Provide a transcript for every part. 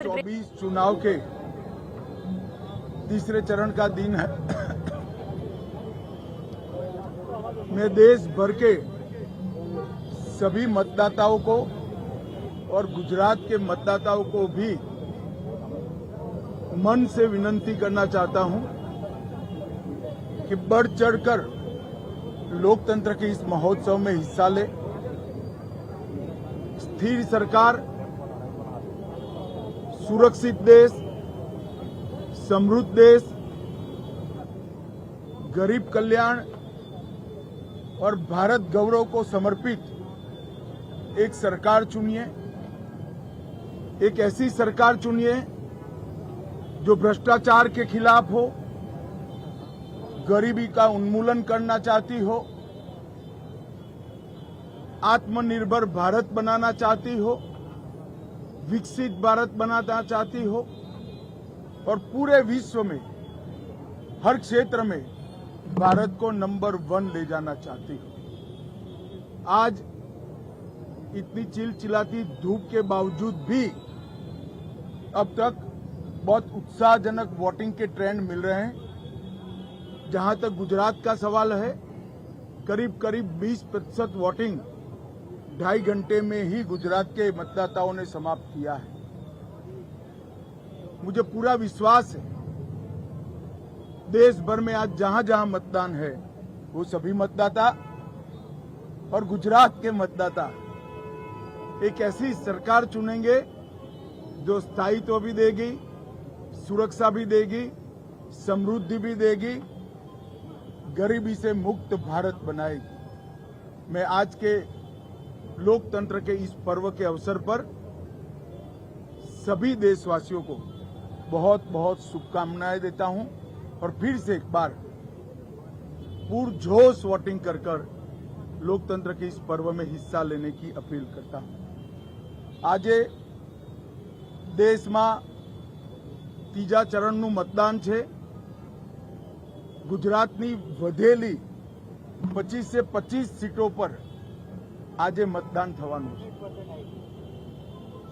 24 चुनाव के तीसरे चरण का दिन है। मैं देश भर के सभी मतदाताओं को और गुजरात के मतदाताओं को भी मन से विनती करना चाहता हूं कि बढ़ चढ़कर लोकतंत्र के इस महोत्सव में हिस्सा ले। स्थिर सरकार, सुरक्षित देश, समृद्ध देश, गरीब कल्याण और भारत गौरव को समर्पित एक सरकार चुनिए। एक ऐसी सरकार चुनिए जो भ्रष्टाचार के खिलाफ हो, गरीबी का उन्मूलन करना चाहती हो, आत्मनिर्भर भारत बनाना चाहती हो, विकसित भारत बनाना चाहती हो और पूरे विश्व में हर क्षेत्र में भारत को नंबर 1 ले जाना चाहती हो। आज इतनी चिलचिलाती धूप के बावजूद भी अब तक बहुत उत्साहजनक वोटिंग के ट्रेंड मिल रहे हैं। जहां तक गुजरात का सवाल है, करीब 20% वोटिंग 2.5 घंटे में ही गुजरात के मतदाताओं ने समाप्त किया है। मुझे पूरा विश्वास है देश भर में आज जहां जहां मतदान है वो सभी मतदाता और गुजरात के मतदाता एक ऐसी सरकार चुनेंगे जो स्थायित्व भी देगी, सुरक्षा भी देगी, समृद्धि भी देगी, गरीबी से मुक्त भारत बनाएगी। मैं आज के लोकतंत्र के इस पर्व के अवसर पर सभी देशवासियों को बहुत बहुत शुभकामनाएं देता हूं और फिर से एक बार पुरजोश वोटिंग कर लोकतंत्र के इस पर्व में हिस्सा लेने की अपील करता हूं। आज देश में तीजा चरणનું मतदान है। गुजरातनी વધેલી 25 से 25 सीटों पर આજે મતદાન થવાનું છે।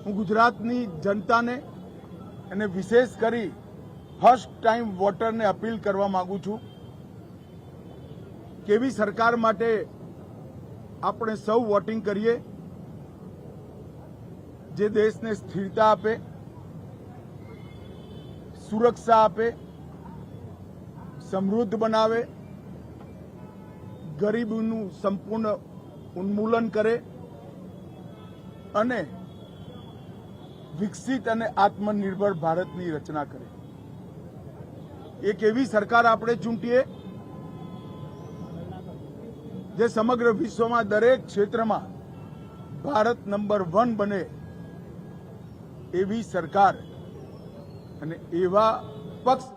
હું ગુજરાતની જનતાને અને વિશેષ કરી ફર્સ્ટ ટાઈમ વોટરને અપીલ કરવા માંગુ છું કેવી સરકાર માટે આપણે સૌ વોટિંગ કરીએ જે દેશને સ્થિરતા આપે, સુરક્ષા આપે, સમૃદ્ધ બનાવે, ગરીબીનું સંપૂર્ણ उन्मूलन करे अने विकसित अने आत्मनिर्भर भारतनी रचना करे। एक एवी सरकार आपणे चूंटीए जे समग्र विश्व में दरेक क्षेत्र में भारत नंबर 1 बने एवी सरकार अने एवा पक्ष